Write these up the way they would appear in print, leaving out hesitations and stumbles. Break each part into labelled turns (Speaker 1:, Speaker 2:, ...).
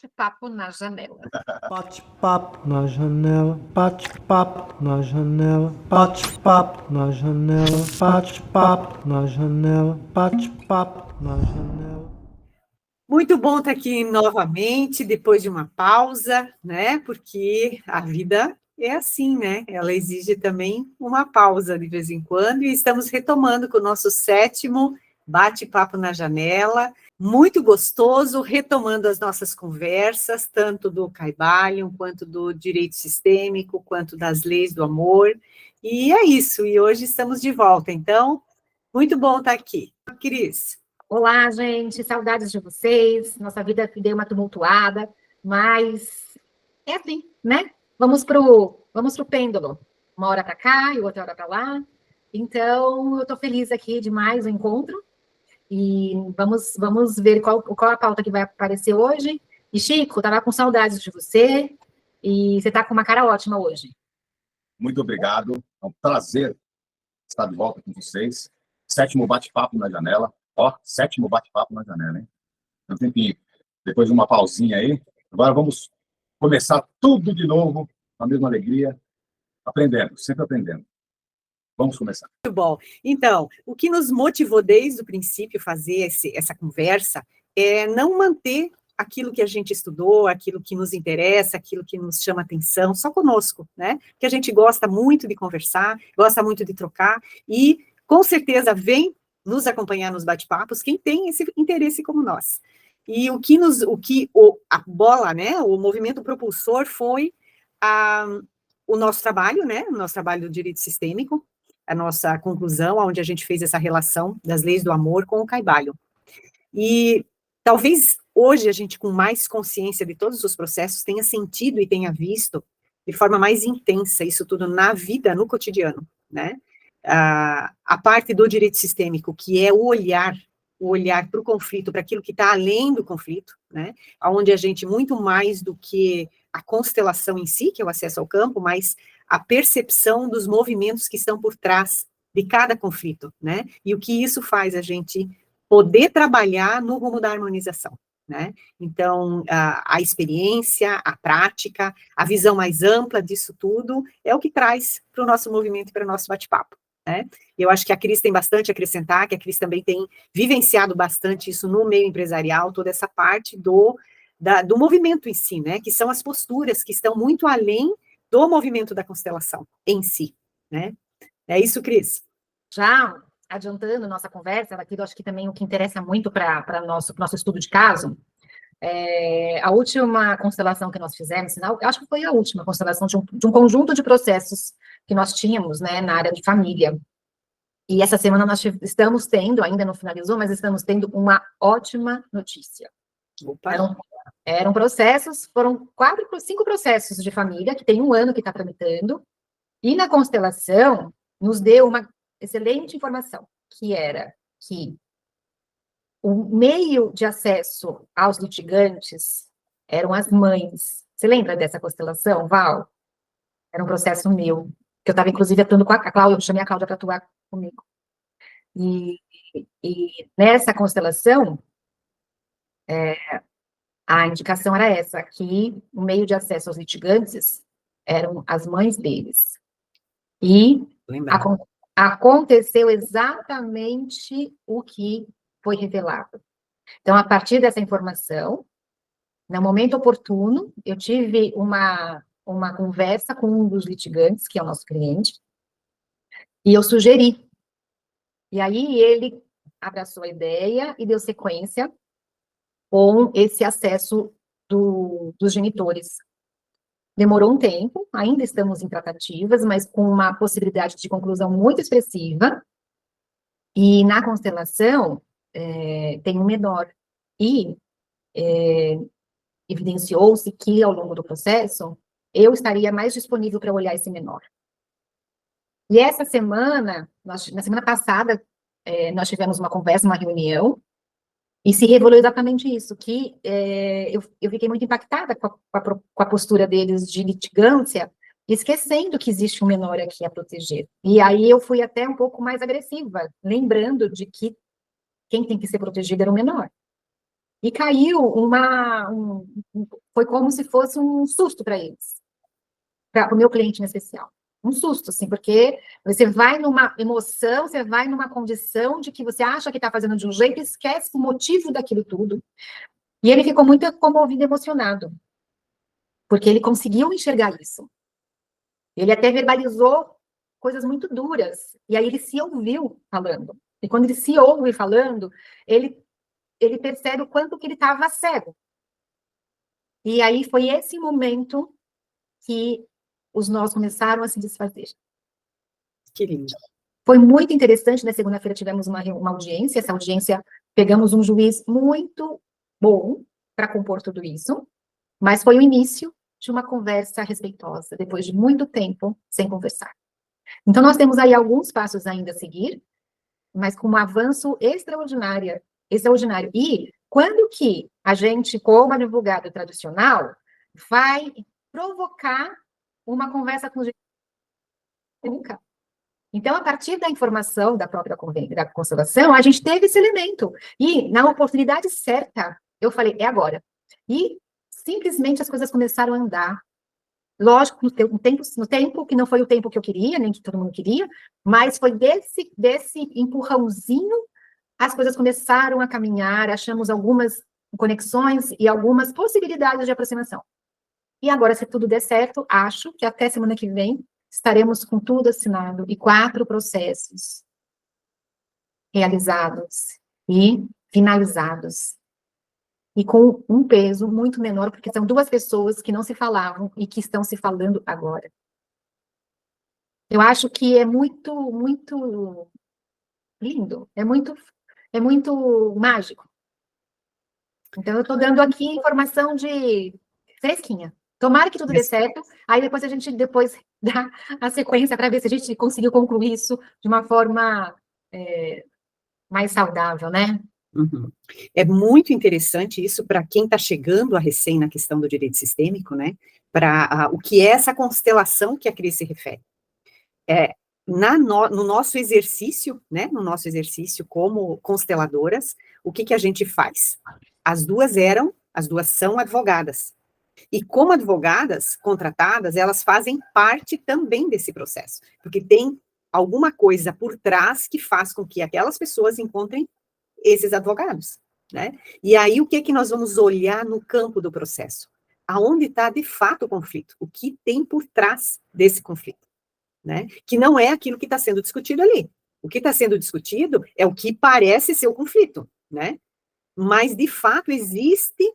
Speaker 1: Bate-papo na janela.
Speaker 2: Bate-papo na janela, bate-papo na janela, bate-papo na janela, bate-papo na janela, bate-papo na janela.
Speaker 3: Muito bom estar aqui novamente, depois de uma pausa, né? Porque a vida é assim, né? Ela exige também uma pausa de vez em quando, e estamos retomando com o nosso 7º bate-papo na janela, muito gostoso, retomando as nossas conversas, tanto do Caibalion, quanto do direito sistêmico, quanto das leis do amor, e é isso, e hoje estamos de volta, então, muito bom estar aqui. Cris.
Speaker 1: Olá, gente, saudades de vocês. Nossa vida deu uma tumultuada, mas é assim, né? Vamos pro pêndulo. Uma hora para cá e outra hora para lá. Então, eu estou feliz aqui de mais um encontro. E vamos ver qual a pauta que vai aparecer hoje. E, Chico, tava com saudades de você. E você está com uma cara ótima hoje.
Speaker 4: Muito obrigado. É um prazer estar de volta com vocês. 7º bate-papo na janela. Ó, 7º bate-papo na janela, hein? Um tempinho. Depois de uma pausinha aí. Agora vamos começar tudo de novo, com a mesma alegria, aprendendo, sempre aprendendo. Vamos começar.
Speaker 3: Muito bom. Então, o que nos motivou desde o princípio a fazer essa conversa é não manter aquilo que a gente estudou, aquilo que nos interessa, aquilo que nos chama atenção, só conosco, né? Porque a gente gosta muito de conversar, gosta muito de trocar, e com certeza vem nos acompanhar nos bate-papos quem tem esse interesse como nós. E a bola, né, o movimento propulsor foi o nosso trabalho, né, o nosso trabalho do direito sistêmico, a nossa conclusão, onde a gente fez essa relação das leis do amor com o Caibalion. E talvez hoje a gente, com mais consciência de todos os processos, tenha sentido e tenha visto de forma mais intensa isso tudo na vida, no cotidiano, né? A parte do direito sistêmico, que é o olhar para o conflito, para aquilo que está além do conflito, né? Onde a gente, muito mais do que a constelação em si, que é o acesso ao campo, mas a percepção dos movimentos que estão por trás de cada conflito, né? E o que isso faz a gente poder trabalhar no rumo da harmonização, né? Então, a experiência, a prática, a visão mais ampla disso tudo é o que traz para o nosso movimento e para o nosso bate-papo, né? Eu acho que a Cris tem bastante a acrescentar, que a Cris também tem vivenciado bastante isso no meio empresarial, toda essa parte do movimento em si, né? Que são as posturas que estão muito além do movimento da constelação em si, né? É isso, Cris.
Speaker 1: Já adiantando nossa conversa, aquilo acho que também o que interessa muito para nosso estudo de caso, a última constelação que nós fizemos, acho que foi a última constelação de um conjunto de processos que nós tínhamos, né, na área de família. E essa semana nós estamos tendo, ainda não finalizou, mas estamos tendo uma ótima notícia.
Speaker 3: Opa.
Speaker 1: Eram processos, foram 5 processos de família, que tem 1 ano que está tramitando, e na constelação nos deu uma excelente informação, que era que o meio de acesso aos litigantes eram as mães. Você lembra dessa constelação, Val? Era um processo meu, que eu estava, inclusive, atuando com a Cláudia, eu chamei a Cláudia para atuar comigo. E nessa constelação, a indicação era essa, que o meio de acesso aos litigantes eram as mães deles. E aconteceu exatamente o que foi revelado. Então, a partir dessa informação, no momento oportuno, eu tive uma conversa com um dos litigantes, que é o nosso cliente, e eu sugeri. E aí ele abraçou a ideia e deu sequência com esse acesso dos genitores. Demorou um tempo, ainda estamos em tratativas, mas com uma possibilidade de conclusão muito expressiva. E na constelação, tem um menor. E evidenciou-se que, ao longo do processo, eu estaria mais disponível para olhar esse menor. E essa semana, na semana passada, nós tivemos uma conversa, uma reunião, e se revelou exatamente isso, que eu fiquei muito impactada com a postura deles de litigância, esquecendo que existe um menor aqui a proteger. E aí eu fui até um pouco mais agressiva, lembrando de que quem tem que ser protegido era o menor. E caiu foi como se fosse um susto para eles, para o meu cliente em especial. Um susto, assim, porque você vai numa emoção, você vai numa condição de que você acha que está fazendo de um jeito e esquece o motivo daquilo tudo. E ele ficou muito comovido, emocionado, porque ele conseguiu enxergar isso. Ele até verbalizou coisas muito duras, e aí ele se ouviu falando. E quando ele se ouve falando, ele percebe o quanto que ele estava cego. E aí foi esse momento que os nós começaram a se desfazer.
Speaker 3: Que lindo.
Speaker 1: Foi muito interessante, na segunda-feira tivemos uma audiência, essa audiência, pegamos um juiz muito bom para compor tudo isso, mas foi o início de uma conversa respeitosa, depois de muito tempo sem conversar. Então, nós temos aí alguns passos ainda a seguir, mas com um avanço extraordinário. E quando que a gente, como advogado tradicional, vai provocar uma conversa com o juiz? Nunca. Então, a partir da informação da própria da constelação, a gente teve esse elemento. E, na oportunidade certa, eu falei, é agora. E, simplesmente, as coisas começaram a andar. Lógico, no tempo que não foi o tempo que eu queria, nem que todo mundo queria, mas foi desse empurrãozinho, as coisas começaram a caminhar, achamos algumas conexões e algumas possibilidades de aproximação. E agora, se tudo der certo, acho que até semana que vem, estaremos com tudo assinado e 4 processos realizados e finalizados. E com um peso muito menor, porque são 2 pessoas que não se falavam e que estão se falando agora. Eu acho que é muito, muito lindo, é muito mágico. Então, eu estou dando aqui informação de fresquinha. Tomara que tudo dê certo, aí depois a gente dá a sequência para ver se a gente conseguiu concluir isso de uma forma mais saudável, né?
Speaker 3: Uhum. É muito interessante isso para quem está chegando a recém na questão do direito sistêmico, né? Para o que é essa constelação que a Cris se refere. No nosso exercício, né? No nosso exercício como consteladoras, o que a gente faz? As duas são advogadas. E como advogadas contratadas, elas fazem parte também desse processo, porque tem alguma coisa por trás que faz com que aquelas pessoas encontrem esses advogados, né? E aí, o que nós vamos olhar no campo do processo? Aonde está, de fato, o conflito? O que tem por trás desse conflito, né? Que não é aquilo que está sendo discutido ali. O que está sendo discutido é o que parece ser o conflito, né? Mas, de fato, existe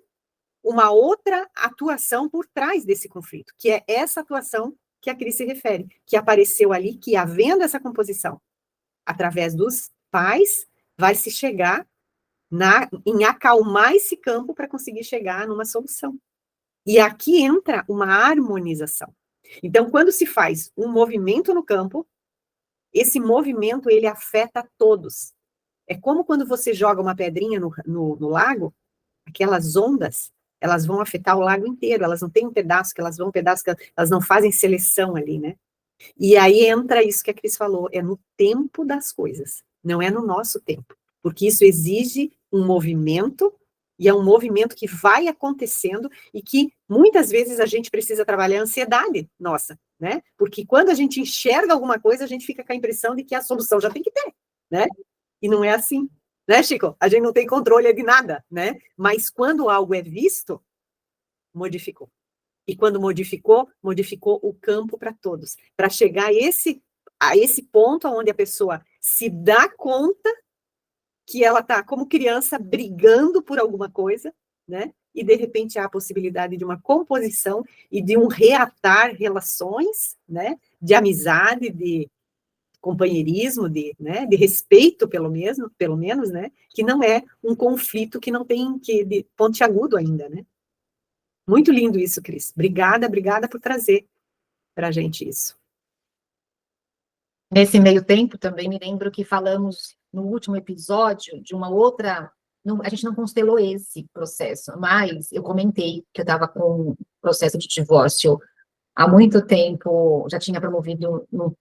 Speaker 3: uma outra atuação por trás desse conflito, que é essa atuação que a Cris se refere, que apareceu ali, que havendo essa composição, através dos pais, vai se chegar em acalmar esse campo para conseguir chegar numa solução. E aqui entra uma harmonização. Então, quando se faz um movimento no campo, esse movimento, ele afeta todos. É como quando você joga uma pedrinha no lago, aquelas ondas, elas vão afetar o lago inteiro, elas não têm um pedaço que elas vão, elas não fazem seleção ali, né? E aí entra isso que a Cris falou, é no tempo das coisas, não é no nosso tempo, porque isso exige um movimento, e é um movimento que vai acontecendo, e que muitas vezes a gente precisa trabalhar a ansiedade nossa, né? Porque quando a gente enxerga alguma coisa, a gente fica com a impressão de que a solução já tem que ter, né? E não é assim. Né, Chico? A gente não tem controle de nada, né? Mas quando algo é visto, modificou. E quando modificou o campo para todos. Para chegar a esse ponto onde a pessoa se dá conta que ela está, como criança, brigando por alguma coisa, né? E, de repente, há a possibilidade de uma composição e de um reatar relações, né? De amizade, de companheirismo, de respeito, pelo menos, né, que não é um conflito que não tem de pontiagudo ainda, né. Muito lindo isso, Cris. Obrigada por trazer para a gente isso.
Speaker 1: Nesse meio tempo, também me lembro que falamos no último episódio de uma outra... a gente não constelou esse processo, mas eu comentei que eu estava com um processo de divórcio há muito tempo, já tinha promovido no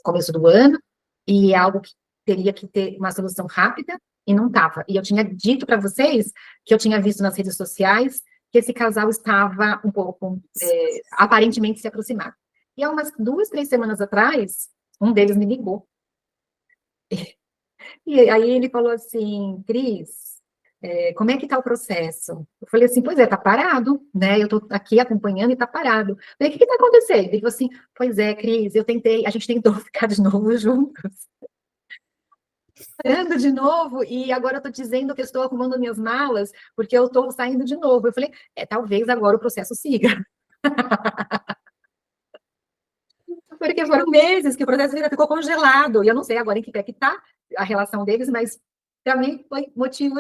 Speaker 1: começo do ano, e algo que teria que ter uma solução rápida, e não estava. E eu tinha dito para vocês que eu tinha visto nas redes sociais que esse casal estava um pouco, aparentemente, se aproximado. E há umas 2, 3 semanas atrás, um deles me ligou. E aí ele falou assim, Cris, como é que está o processo? Eu falei assim, pois é, está parado, né? Eu estou aqui acompanhando e está parado. Eu falei, o que está acontecendo? Ele falou assim, pois é, Cris, a gente tentou ficar de novo juntos. Parando de novo, e agora eu estou dizendo que eu estou arrumando minhas malas, porque eu estou saindo de novo. Eu falei, talvez agora o processo siga. Porque foram meses que o processo ainda ficou congelado, e eu não sei agora em que pé que está a relação deles, mas para mim foi motivo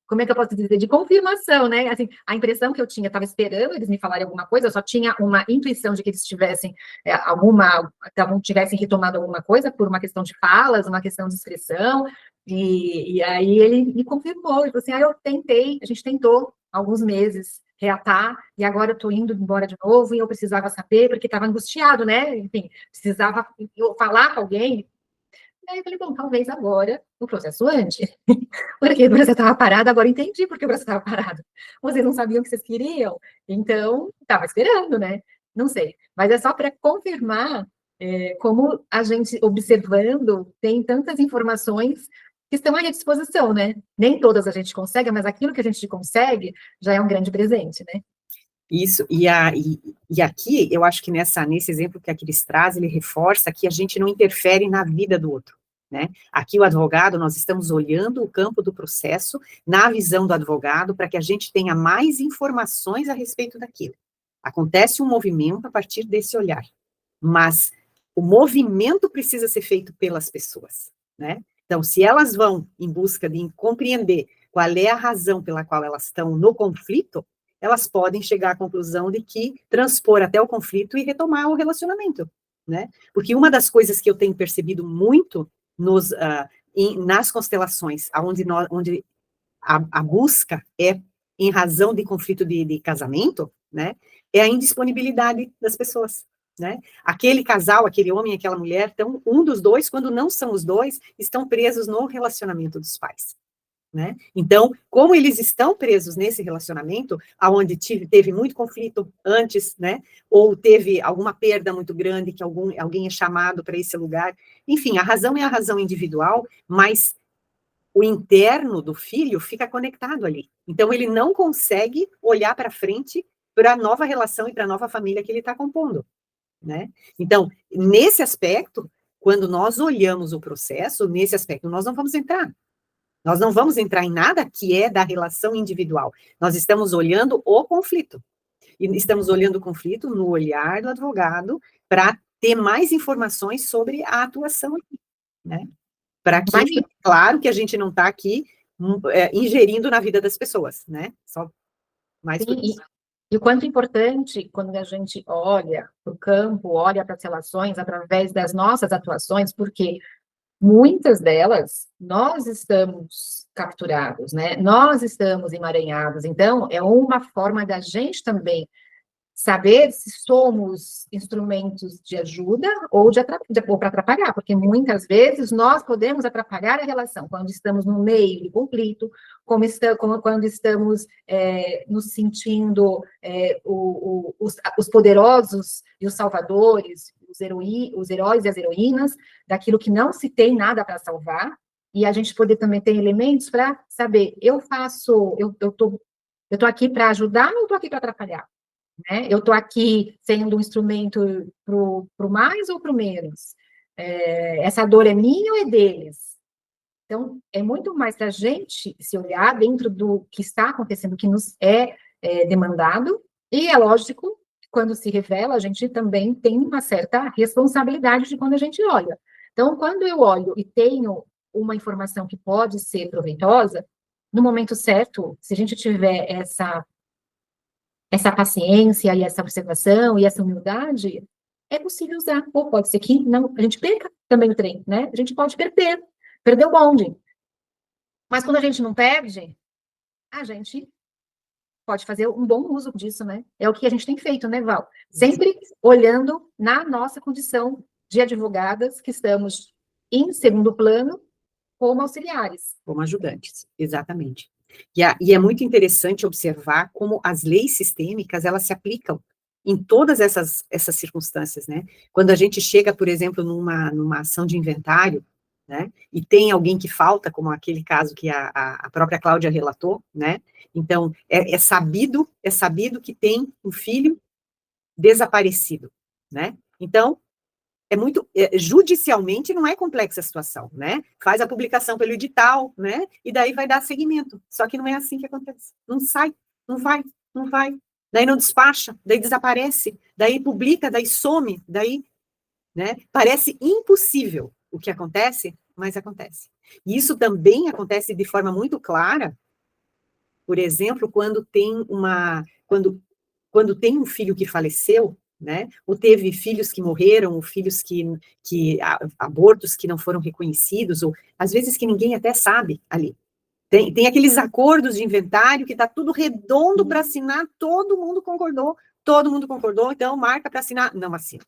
Speaker 1: como é que eu posso dizer, de confirmação, né? Assim, a impressão que eu tinha, estava esperando eles me falarem alguma coisa, eu só tinha uma intuição de que eles tivessem tivessem retomado alguma coisa por uma questão de falas, uma questão de expressão, e aí ele me confirmou, ele falou assim, a gente tentou alguns meses reatar, e agora eu estou indo embora de novo, e eu precisava saber, porque estava angustiado, né? Enfim, precisava falar com alguém. Aí eu falei, bom, talvez agora o processo ande. Porque o processo estava parado, agora eu entendi porque o processo estava parado. Vocês não sabiam o que vocês queriam, então estava esperando, né? Não sei. Mas é só para confirmar como a gente, observando, tem tantas informações que estão à disposição, né? Nem todas a gente consegue, mas aquilo que a gente consegue já é um grande presente, né?
Speaker 3: Isso, e aqui, eu acho que nesse exemplo que a Cris traz, ele reforça que a gente não interfere na vida do outro, né? Aqui o advogado, nós estamos olhando o campo do processo, na visão do advogado, para que a gente tenha mais informações a respeito daquilo. Acontece um movimento a partir desse olhar, mas o movimento precisa ser feito pelas pessoas, né? Então, se elas vão em busca de compreender qual é a razão pela qual elas estão no conflito, elas podem chegar à conclusão de que transpor até o conflito e retomar o relacionamento, né? Porque uma das coisas que eu tenho percebido muito nas constelações, onde a busca é em razão de conflito de casamento, né? É a indisponibilidade das pessoas, né? Aquele casal, aquele homem, aquela mulher, então, um dos dois, quando não são os dois, estão presos no relacionamento dos pais. Né? Então, como eles estão presos nesse relacionamento, onde teve muito conflito antes, né? Ou teve alguma perda muito grande, que alguém é chamado para esse lugar, enfim, a razão é a razão individual, mas o interno do filho fica conectado ali. Então, ele não consegue olhar para frente para a nova relação e para a nova família que ele está compondo, né? Então, nesse aspecto, quando nós olhamos o processo, nesse aspecto, nós não vamos entrar. Nós não vamos entrar em nada que é da relação individual. Nós estamos olhando o conflito. E estamos olhando o conflito no olhar do advogado para ter mais informações sobre a atuação aqui, né? Para que fique claro que a gente não está aqui ingerindo na vida das pessoas, né? Só mais por isso.
Speaker 1: E o quanto importante, quando a gente olha para o campo, olha para as relações, através das nossas atuações, porque muitas delas, nós estamos capturados, né? Nós estamos emaranhados. Então, é uma forma da gente também saber se somos instrumentos de ajuda ou para atrapalhar, porque muitas vezes nós podemos atrapalhar a relação quando estamos no meio de conflito, quando estamos nos sentindo os poderosos e os salvadores, os heróis e as heroínas, daquilo que não se tem nada para salvar, e a gente poder também ter elementos para saber, eu tô aqui para ajudar ou eu tô aqui para atrapalhar? Né? Eu estou aqui sendo um instrumento para o mais ou para o menos? Essa dor é minha ou é deles? Então, é muito mais para a gente se olhar dentro do que está acontecendo, que nos é demandado, e é lógico, quando se revela, a gente também tem uma certa responsabilidade de quando a gente olha. Então, quando eu olho e tenho uma informação que pode ser proveitosa, no momento certo, se a gente tiver essa paciência e essa observação e essa humildade, é possível usar. Ou pode ser que não, a gente perca também o trem, né? A gente pode perder o bonde. Mas quando a gente não perde, a gente pode fazer um bom uso disso, né? É o que a gente tem feito, né, Val? Sempre olhando na nossa condição de advogadas que estamos em segundo plano, como auxiliares.
Speaker 3: Como ajudantes, exatamente. E é muito interessante observar como as leis sistêmicas, elas se aplicam em todas essas circunstâncias, né? Quando a gente chega, por exemplo, numa ação de inventário, né, e tem alguém que falta, como aquele caso que a própria Cláudia relatou, né? Então, é sabido que tem um filho desaparecido, né? Então, judicialmente não é complexa a situação, né? Faz a publicação pelo edital, né? E daí vai dar seguimento. Só que não é assim que acontece. Não sai, não vai. Daí não despacha, daí desaparece, daí publica, daí some, daí, né? Parece impossível o que acontece, mas acontece. E isso também acontece de forma muito clara, por exemplo, quando tem um filho que faleceu, né, ou teve filhos que morreram, ou filhos abortos que não foram reconhecidos, ou às vezes que ninguém até sabe ali. Tem aqueles acordos de inventário que está tudo redondo para assinar, todo mundo concordou, então marca para assinar, não assina.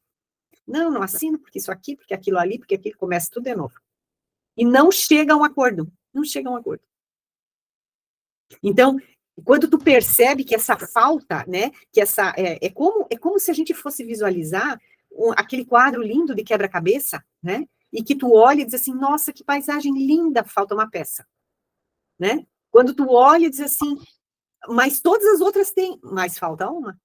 Speaker 3: Não assino, porque isso aqui, porque aquilo ali, porque aquilo, começa tudo de novo. E não chega a um acordo, Então, quando tu percebe que essa falta, né, que é como se a gente fosse visualizar aquele quadro lindo de quebra-cabeça, né, e que tu olha e diz assim, nossa, que paisagem linda, falta uma peça, né? Quando tu olha e diz assim, mas todas as outras têm, mas falta uma,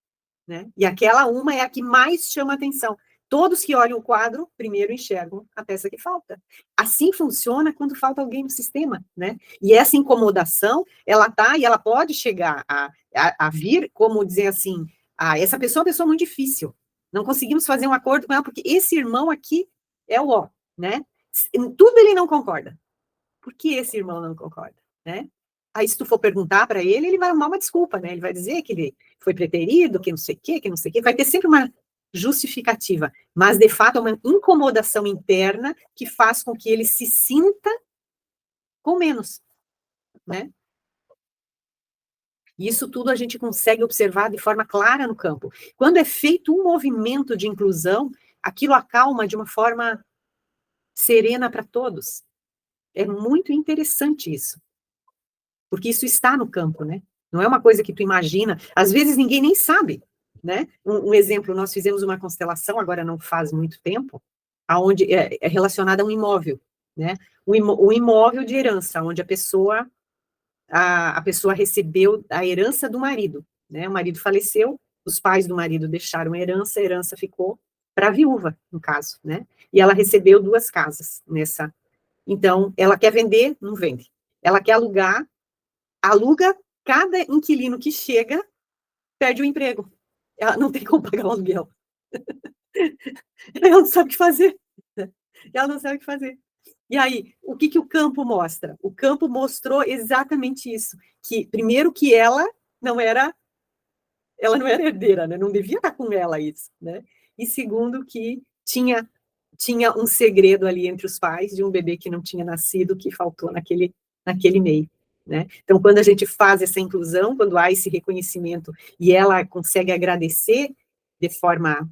Speaker 3: né? E aquela uma é a que mais chama atenção. Todos que olham o quadro, primeiro enxergam a peça que falta. Assim funciona quando falta alguém no sistema, né? E essa incomodação, ela pode chegar a vir, como dizer assim, essa pessoa é uma pessoa muito difícil. Não conseguimos fazer um acordo com ela, porque esse irmão aqui é o ó, né? Tudo ele não concorda. Por que esse irmão não concorda, né? Aí, se tu for perguntar para ele, ele vai arrumar uma desculpa, né? Ele vai dizer que ele foi preterido, que não sei o quê, vai ter sempre uma justificativa, mas, de fato, é uma incomodação interna que faz com que ele se sinta com menos, né? Isso tudo a gente consegue observar de forma clara no campo. Quando é feito um movimento de inclusão, aquilo acalma de uma forma serena para todos. É muito interessante isso. Porque isso está no campo, né? Não é uma coisa que tu imagina. Às vezes ninguém nem sabe, né? Um exemplo, nós fizemos uma constelação, agora não faz muito tempo, aonde é relacionada a um imóvel, né? O imóvel de herança, onde a pessoa recebeu a herança do marido, né? O marido faleceu, os pais do marido deixaram a herança ficou para a viúva, no caso, né? E ela recebeu 2 casas nessa. Então, ela quer vender, não vende. Ela quer aluga, cada inquilino que chega, perde o emprego. Ela não tem como pagar o aluguel. Ela não sabe o que fazer. E aí, o que o campo mostra? O campo mostrou exatamente isso. Que, primeiro, que ela não era herdeira, né? Não devia estar com ela isso, né? E segundo, que tinha um segredo ali entre os pais de um bebê que não tinha nascido, que faltou naquele meio. Né? Então, quando a gente faz essa inclusão, quando há esse reconhecimento e ela consegue agradecer de forma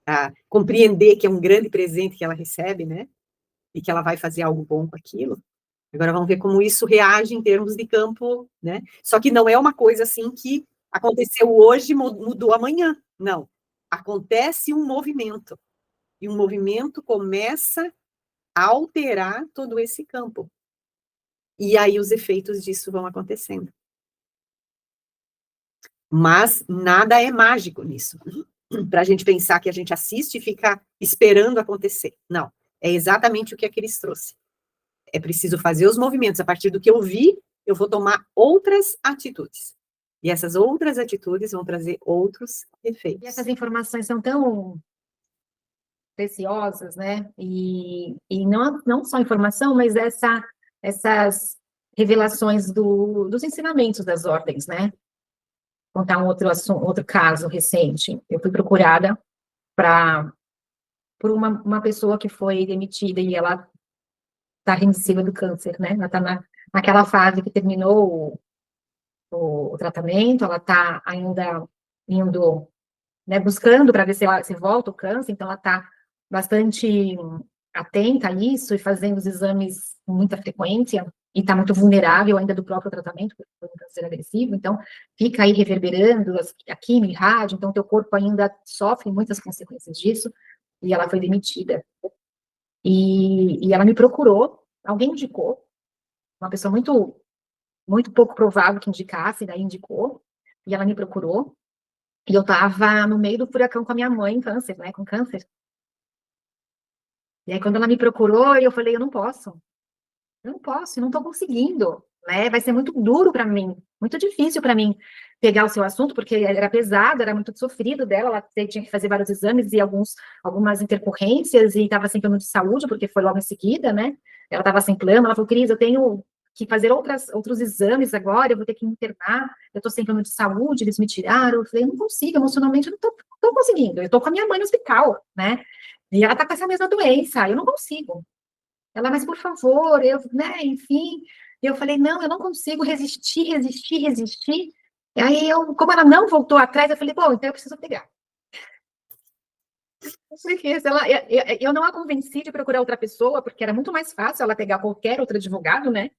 Speaker 3: a compreender que é um grande presente que ela recebe, né? E que ela vai fazer algo bom com aquilo. Agora vamos ver como isso reage em termos de campo, né? Só que não é uma coisa assim que aconteceu hoje e mudou amanhã. Não. Acontece um movimento. E um movimento começa a alterar todo esse campo. E aí os efeitos disso vão acontecendo. Mas nada é mágico nisso. Para a gente pensar que a gente assiste e fica esperando acontecer. Não. É exatamente o que a Cris trouxe. É preciso fazer os movimentos. A partir do que eu vi, eu vou tomar outras atitudes. E essas outras atitudes vão trazer outros efeitos.
Speaker 1: E essas informações são tão preciosas, né? E não só informação, mas essas revelações dos ensinamentos das ordens, né? Vou contar outro caso recente. Eu fui procurada por uma pessoa que foi demitida e ela está remissiva do câncer, né? Ela está naquela fase que terminou o tratamento, ela está ainda indo, né, buscando para ver se volta o câncer, então ela está bastante atenta a isso e fazendo os exames com muita frequência, e está muito vulnerável ainda do próprio tratamento, porque foi um câncer agressivo, então fica aí reverberando a quimio e rádio, então teu corpo ainda sofre muitas consequências disso, e ela foi demitida. E ela me procurou, alguém indicou, uma pessoa muito, muito pouco provável que indicasse, daí indicou, e ela me procurou, e eu estava no meio do furacão com a minha mãe, câncer, né, com câncer. E aí, quando ela me procurou, eu falei, eu não posso, eu não estou conseguindo, né? Vai ser muito duro para mim, muito difícil para mim pegar o seu assunto, porque era pesado, era muito sofrido dela, ela tinha que fazer vários exames e algumas intercorrências, e estava sem plano de saúde, porque foi logo em seguida, né? Ela estava sem plano, ela falou, Cris, eu tenho que fazer outros exames agora, eu vou ter que me internar, eu estou sem plano de saúde, eles me tiraram. Eu falei, eu não consigo, emocionalmente eu não estou conseguindo, eu estou com a minha mãe no hospital, né? E ela está com essa mesma doença, eu não consigo. Ela, mas por favor, né, enfim. Eu falei, não, eu não consigo resistir. E aí, como ela não voltou atrás, eu falei, bom, então eu preciso pegar. Eu não a convenci de procurar outra pessoa, porque era muito mais fácil ela pegar qualquer outro advogado, né?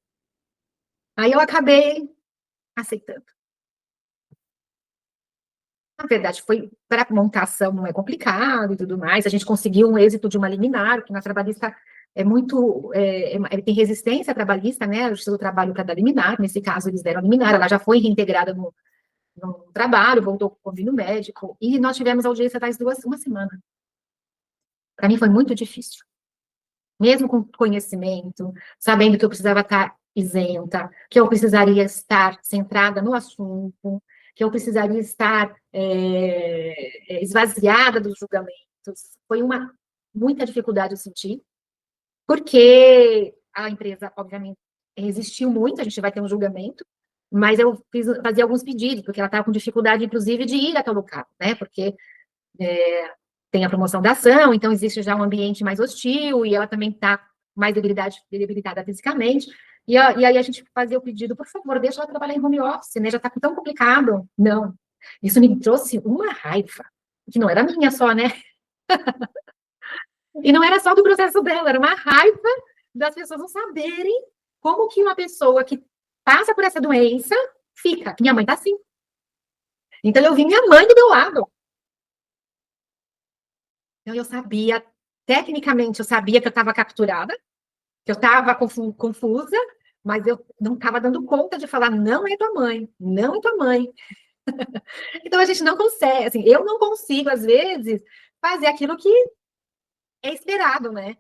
Speaker 1: Aí eu acabei aceitando. Na verdade, foi para montar ação, não é complicado e tudo mais. A gente conseguiu um êxito de uma liminar, que na trabalhista tem resistência trabalhista, né? A Justiça do Trabalho para dar liminar. Nesse caso, eles deram liminar. Ela já foi reintegrada no trabalho, voltou com o convênio médico, e nós tivemos audiência faz uma semana. Para mim foi muito difícil. Mesmo com conhecimento, sabendo que eu precisava estar isenta, que eu precisaria estar centrada no assunto, que eu precisaria estar esvaziada dos julgamentos. Foi muita dificuldade eu senti, porque a empresa, obviamente, resistiu muito, a gente vai ter um julgamento, mas eu fazia alguns pedidos, porque ela estava com dificuldade, inclusive, de ir até o local, né? Porque tem a promoção da ação, então existe já um ambiente mais hostil, e ela também está mais debilitada fisicamente, e aí a gente fazia o pedido, por favor, deixa ela trabalhar em home office, né, já está tão complicado. Não, isso me trouxe uma raiva, que não era minha só, né, e não era só do processo dela, era uma raiva das pessoas não saberem como que uma pessoa que passa por essa doença fica. Minha mãe está assim. Então eu vi minha mãe do meu lado. Então, eu sabia, tecnicamente, eu sabia que eu estava capturada, que eu estava confusa, mas eu não estava dando conta de falar, não é tua mãe, não é tua mãe. Então, a gente não consegue, assim, eu não consigo, às vezes, fazer aquilo que é esperado, né?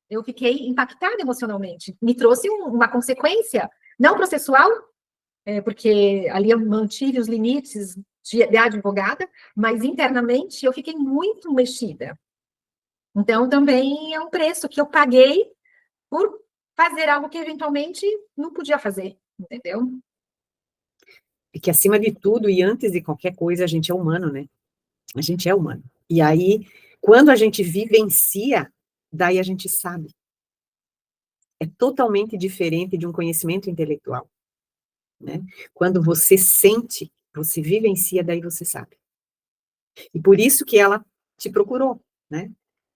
Speaker 1: Eu fiquei impactada emocionalmente. Me trouxe uma consequência, não processual, porque ali eu mantive os limites de advogada, mas internamente eu fiquei muito mexida. Então, também é um preço que eu paguei por fazer algo que eventualmente não podia fazer, entendeu?
Speaker 3: E que, acima de tudo e antes de qualquer coisa, a gente é humano, né? A gente é humano. E aí, quando a gente vivencia, daí a gente sabe. É totalmente diferente de um conhecimento intelectual, né? Quando você sente, você vivencia, daí você sabe. E por isso que ela te procurou, né?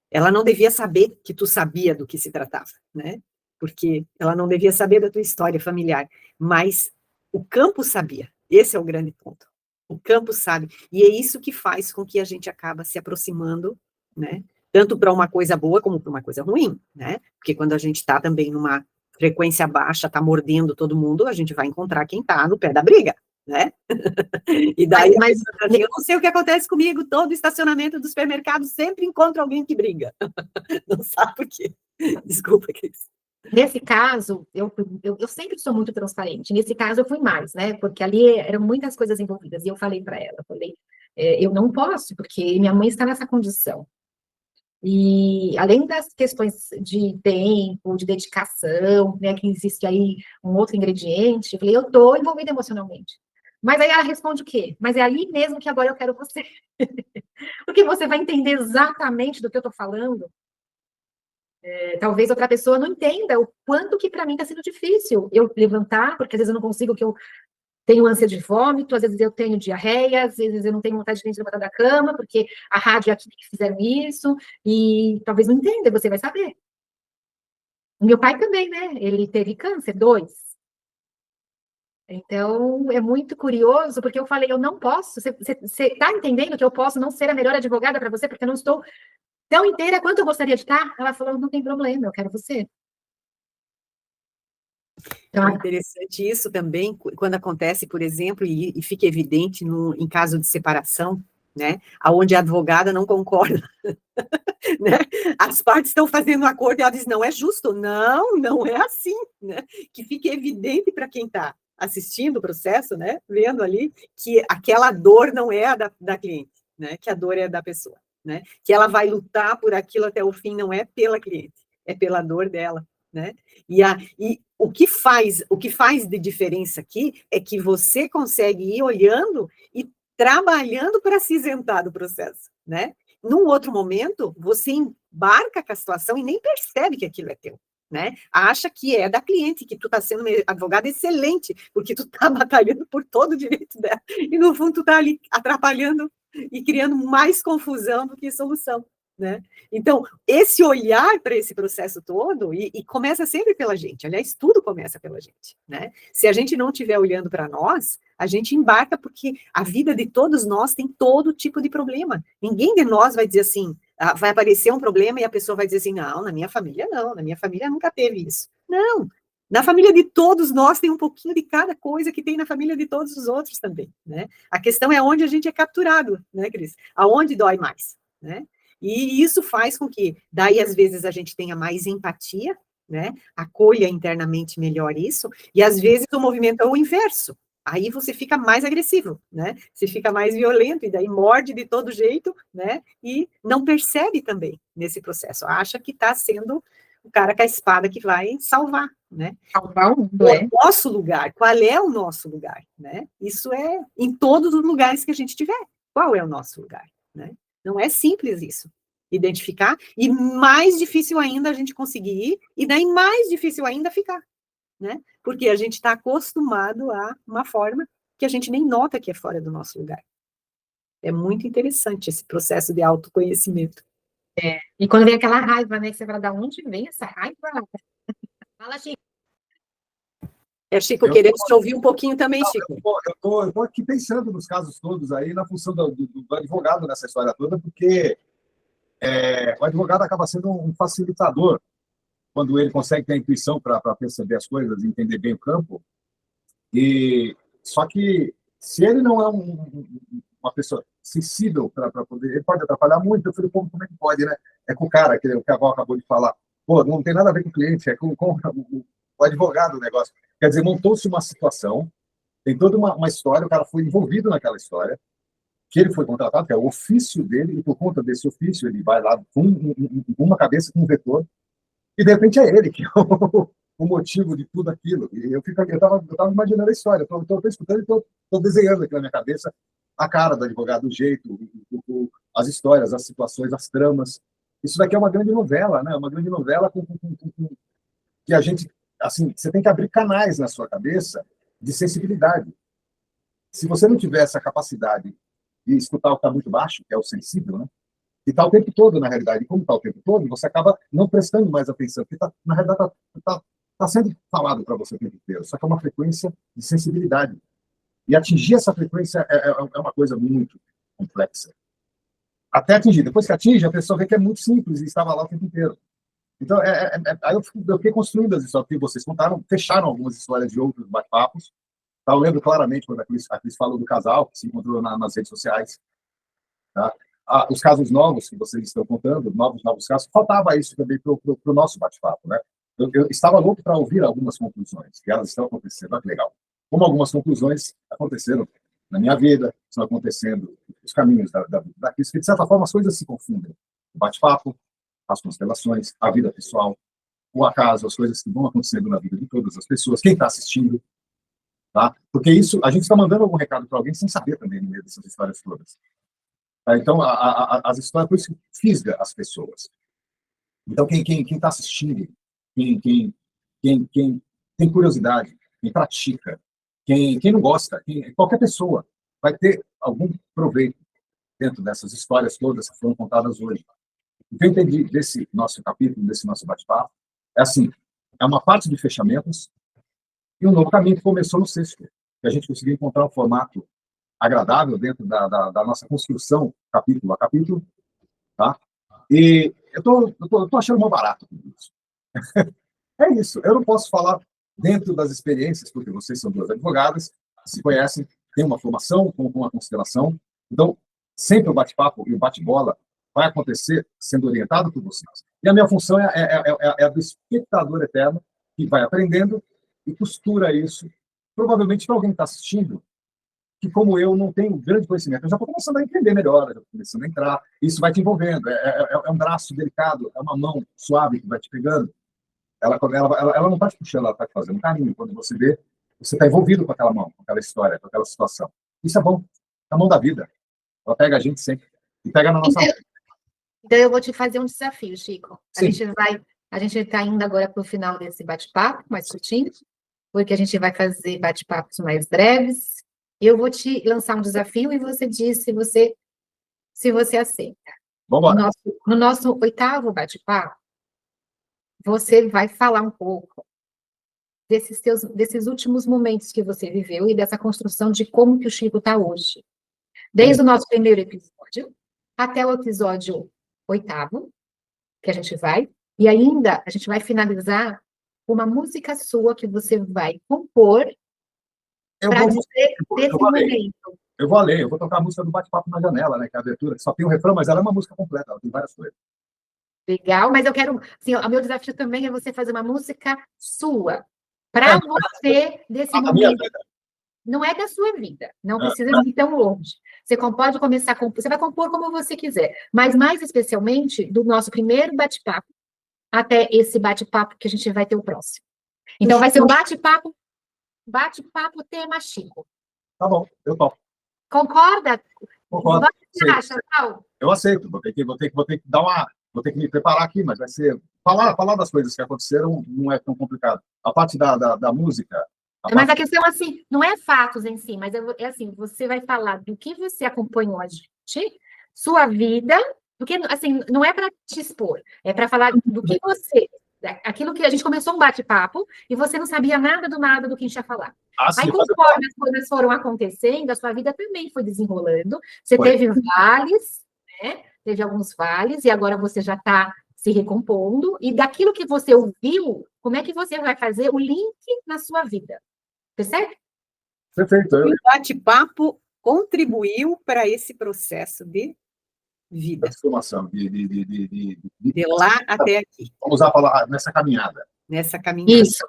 Speaker 3: Ela não devia saber que tu sabia do que se tratava, né? Porque ela não devia saber da tua história familiar, mas o campo sabia. Esse é o grande ponto. O campo sabe. E é isso que faz com que a gente acaba se aproximando, né? Tanto para uma coisa boa como para uma coisa ruim, né? Porque quando a gente está também numa frequência baixa, está mordendo todo mundo, a gente vai encontrar quem está no pé da briga, né? E daí, eu não sei o que acontece comigo, todo estacionamento do supermercado sempre encontra alguém que briga. Não sabe por quê. Desculpa, Cris.
Speaker 1: Nesse caso, eu sempre sou muito transparente. Nesse caso, eu fui mais, né? Porque ali eram muitas coisas envolvidas. E eu falei para ela, eu não posso, porque minha mãe está nessa condição. E além das questões de tempo, de dedicação, né, que existe aí um outro ingrediente, eu falei, eu estou envolvida emocionalmente. Mas aí ela responde o quê? Mas é ali mesmo que agora eu quero você. Porque você vai entender exatamente do que eu estou falando. Talvez outra pessoa não entenda o quanto que para mim está sendo difícil eu levantar, porque às vezes eu não consigo, que eu tenho ânsia de vômito, às vezes eu tenho diarreia, às vezes eu não tenho vontade de nem levantar da cama, porque a rádio aqui que fizeram isso, e talvez não entenda, você vai saber. Meu pai também, né? Ele teve câncer, 2. Então, é muito curioso, porque eu falei, eu não posso, você está entendendo que eu posso não ser a melhor advogada para você, porque eu não estou tão inteira quanto eu gostaria de estar? Ela falou, não tem problema, eu quero você.
Speaker 3: É interessante isso também, quando acontece, por exemplo, e fica evidente em caso de separação, né, onde a advogada não concorda, né, as partes estão fazendo um acordo e ela diz, não é justo, não é assim, né, que fique evidente para quem está assistindo o processo, né, vendo ali, que aquela dor não é a da cliente, né, que a dor é da pessoa, né, que ela vai lutar por aquilo até o fim, não é pela cliente, é pela dor dela, né, e o que faz de diferença aqui é que você consegue ir olhando e trabalhando para se isentar do processo, né? Num outro momento, você embarca com a situação e nem percebe que aquilo é teu, né? Acha que é da cliente, que tu tá sendo uma advogada excelente, porque tu tá batalhando por todo o direito dela, e no fundo tu tá ali atrapalhando e criando mais confusão do que solução, né? Então, esse olhar para esse processo todo, e começa sempre pela gente, aliás, tudo começa pela gente, né? Se a gente não estiver olhando para nós, a gente embarca, porque a vida de todos nós tem todo tipo de problema. Ninguém de nós vai dizer assim, vai aparecer um problema e a pessoa vai dizer assim, não, na minha família não, na minha família nunca teve isso. Não, na família de todos nós tem um pouquinho de cada coisa que tem na família de todos os outros também, né? A questão é onde a gente é capturado, né, Cris? Aonde dói mais, né? E isso faz com que, daí, às vezes, a gente tenha mais empatia, né? Acolha internamente melhor isso, e às vezes o movimento é o inverso. Aí você fica mais agressivo, né? Você fica mais violento, e daí morde de todo jeito, né? E não percebe também nesse processo. Acha que está sendo o cara com a espada que vai salvar, né?
Speaker 1: Salvar o mundo, é.
Speaker 3: O nosso lugar, qual é o nosso lugar, né? Isso é em todos os lugares que a gente tiver. Qual é o nosso lugar, né? Não é simples isso, identificar, e mais difícil ainda a gente conseguir ir, e daí mais difícil ainda ficar, né? Porque a gente está acostumado a uma forma que a gente nem nota que é fora do nosso lugar. É muito interessante esse processo de autoconhecimento.
Speaker 1: E quando vem aquela raiva, né, que você fala, da onde vem essa raiva? Fala, Chico.
Speaker 3: Chico, queremos te ouvir um pouquinho também, Chico.
Speaker 4: Eu tô aqui pensando nos casos todos aí, na função do advogado nessa história toda, porque o advogado acaba sendo um facilitador quando ele consegue ter a intuição para perceber as coisas e entender bem o campo. Só que, se ele não é uma pessoa sensível para poder, ele pode atrapalhar muito. Eu falei, como é que pode, né? É com o cara, que a Val acabou de falar. Pô, não tem nada a ver com o cliente, é com o advogado do negócio. Quer dizer, montou-se uma situação, tem toda uma história, o cara foi envolvido naquela história, que ele foi contratado, que é o ofício dele, e por conta desse ofício, ele vai lá com uma cabeça, com um vetor, e de repente é ele que é o motivo de tudo aquilo. E eu estava imaginando a história, estou escutando e estou desenhando aqui na minha cabeça a cara do advogado, o jeito, as histórias, as situações, as tramas. Isso daqui é uma grande novela, né? Uma grande novela que a gente, assim, você tem que abrir canais na sua cabeça de sensibilidade. Se você não tiver essa capacidade de escutar o que está muito baixo, que é o sensível, né? E está o tempo todo, na realidade. E como está o tempo todo, você acaba não prestando mais atenção, porque, na realidade, está sendo falado para você o tempo inteiro. Só que é uma frequência de sensibilidade. E atingir essa frequência é uma coisa muito complexa. Até atingir. Depois que atinge, a pessoa vê que é muito simples e estava lá o tempo inteiro. Então, aí eu fiquei construindo as histórias que vocês contaram, fecharam algumas histórias de outros bate-papos. Eu lembro claramente quando a Cris falou do casal que se encontrou nas redes sociais. Tá? Os casos novos que vocês estão contando, novos casos, faltava isso também para o nosso bate-papo, né? Eu estava louco para ouvir algumas conclusões, que elas estão acontecendo, olha que legal. Como algumas conclusões aconteceram na minha vida, estão acontecendo os caminhos da Cris, que de certa forma as coisas se confundem. O bate-papo, as constelações, a vida pessoal, o acaso, as coisas que vão acontecendo na vida de todas as pessoas, quem está assistindo, tá? Porque isso, a gente está mandando algum recado para alguém sem saber também no meio dessas histórias todas. Então, as histórias, por isso, fisga as pessoas. Então, quem está assistindo, quem tem curiosidade, quem pratica, Quem não gosta, qualquer pessoa vai ter algum proveito dentro dessas histórias todas que foram contadas hoje. O que eu entendi desse nosso capítulo, desse nosso bate-papo, é assim, é uma parte de fechamentos e um novo caminho que começou no sexto, que a gente conseguiu encontrar um formato agradável dentro da nossa construção, capítulo a capítulo, tá? E eu tô achando mal barato tudo isso. É isso, eu não posso falar dentro das experiências, porque vocês são duas advogadas, se conhecem, têm uma formação com uma consideração, então sempre o bate-papo e o bate-bola vai acontecer sendo orientado por vocês. E a minha função é a do espectador eterno, que vai aprendendo e costura isso, provavelmente para alguém que está assistindo, que como eu não tenho grande conhecimento, eu já estou começando a entender melhor, já estou começando a entrar, isso vai te envolvendo, é um braço delicado, é uma mão suave que vai te pegando, ela não está te puxando, ela está te fazendo um carinho, quando você vê, você está envolvido com aquela mão, com aquela história, com aquela situação. Isso é bom, é a mão da vida, ela pega a gente sempre, e pega na nossa mão.
Speaker 1: Então eu vou te fazer um desafio, Chico.
Speaker 4: Sim.
Speaker 1: A gente está indo agora para o final desse bate-papo, mais curtinho, porque a gente vai fazer bate-papos mais breves. Eu vou te lançar um desafio e você diz se você aceita.
Speaker 4: Vamos embora.
Speaker 1: No nosso 8º bate-papo, você vai falar um pouco desses últimos momentos que você viveu e dessa construção de como que o Chico está hoje. Desde o nosso primeiro episódio até o episódio 8º, que a gente vai, e ainda a gente vai finalizar uma música sua que você vai compor para dizer desse momento.
Speaker 4: Eu vou tocar a música do Bate-Papo na Janela, né, que é a abertura, que só tem um refrão, mas ela é uma música completa, ela tem várias coisas.
Speaker 1: Legal, mas eu quero, assim, o meu desafio também é você fazer uma música sua, para você, desse momento. Não é da sua vida, não precisa ir tão longe. Você pode começar a compor, você vai compor como você quiser, mas mais especialmente do nosso primeiro bate-papo até esse bate-papo que a gente vai ter o próximo. Então vai ser um bate-papo tema Chico.
Speaker 4: Tá bom, eu topo.
Speaker 1: Concorda?
Speaker 4: Concordo.
Speaker 1: O que você acha, Paulo?
Speaker 4: Eu aceito, vou ter que me preparar aqui, mas vai ser falar das coisas que aconteceram não é tão complicado. A parte da música.
Speaker 1: Mas a questão, assim, não é fatos em si, mas é assim, você vai falar do que você acompanhou a gente, sua vida, porque, assim, não é para te expor, é para falar do que você, aquilo que a gente começou um bate-papo, e você não sabia nada do que a gente ia falar. Aí, conforme as coisas foram acontecendo, a sua vida também foi desenrolando, você teve vales, né? Teve alguns vales, e agora você já está se recompondo, e daquilo que você ouviu, como é que você vai fazer o link na sua vida? Certo?
Speaker 4: Perfeito.
Speaker 3: O bate-papo contribuiu para esse processo de vida.
Speaker 4: Transformação.
Speaker 3: De lá até aqui.
Speaker 4: Vamos usar a palavra nessa caminhada.
Speaker 3: Nessa caminhada.
Speaker 1: Isso.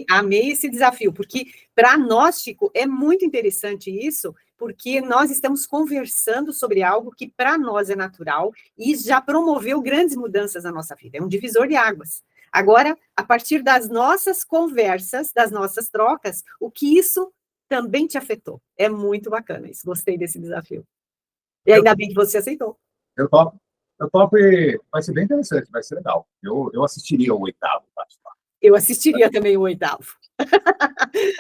Speaker 3: Amei esse desafio, porque para nós, Chico, é muito interessante isso, porque nós estamos conversando sobre algo que para nós é natural e já promoveu grandes mudanças na nossa vida. É um divisor de águas. Agora, a partir das nossas conversas, das nossas trocas, o que isso também te afetou. É muito bacana isso. Gostei desse desafio. E ainda bem que você aceitou.
Speaker 4: Eu topo e vai ser bem interessante, vai ser legal. Eu assistiria o 8º bate-papo.
Speaker 3: Eu assistiria também o 8º.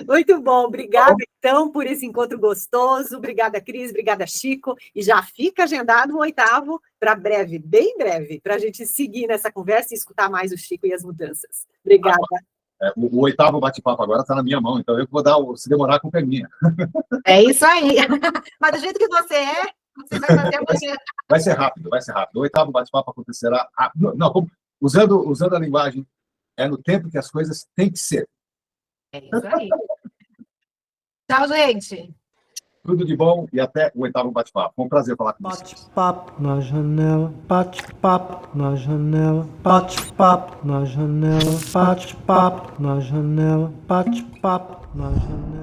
Speaker 3: Muito bom, obrigada, então, por esse encontro gostoso. Obrigada, Cris, obrigada, Chico. E já fica agendado o 8º para breve, bem breve, para a gente seguir nessa conversa e escutar mais o Chico e as mudanças. Obrigada.
Speaker 4: O 8º bate-papo agora está na minha mão, então eu vou se demorar, a culpa é minha.
Speaker 1: É isso aí. Mas do jeito que você vai fazer amanhã.
Speaker 4: Vai ser rápido. O 8º bate-papo acontecerá. Usando a linguagem, é no tempo que as coisas têm que ser.
Speaker 1: É isso aí. Tchau, gente.
Speaker 4: Tudo de bom e até o 8º bate-papo. Foi um prazer falar com vocês.
Speaker 2: Bate-papo na janela, bate-papo na janela, bate-papo na janela, bate-papo na janela, bate-papo na janela.